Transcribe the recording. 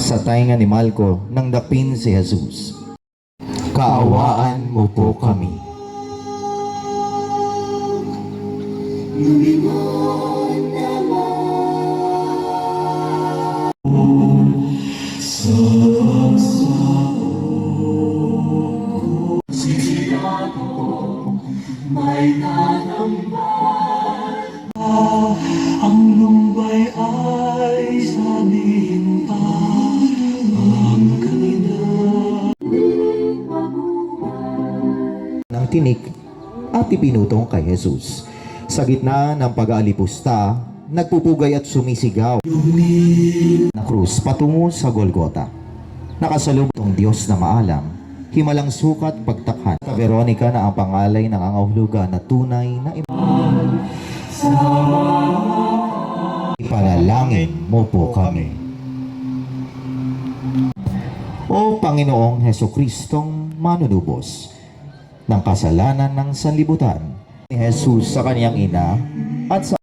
Sa tainga ni Malco nang dapin si Jesus. Kaawaan mo po kami. Ang lumbay ay sabihin pa ang kanina. Ng tinik at ipinutong kay Jesus. Sa gitna ng pag-aalipusta, nagpupugay at sumisigaw na krus patungo sa Golgota. Nakasalubong ang Diyos na maalam, himalang sukat pagtakhan. Sa Veronica na ang pangalay ng angahulugan na tunay na ipanalangin mo po kami. O Panginoong Hesukristong manunubos ng kasalanan ng sanlibutan, ni Jesus sa kaniyang ina at sa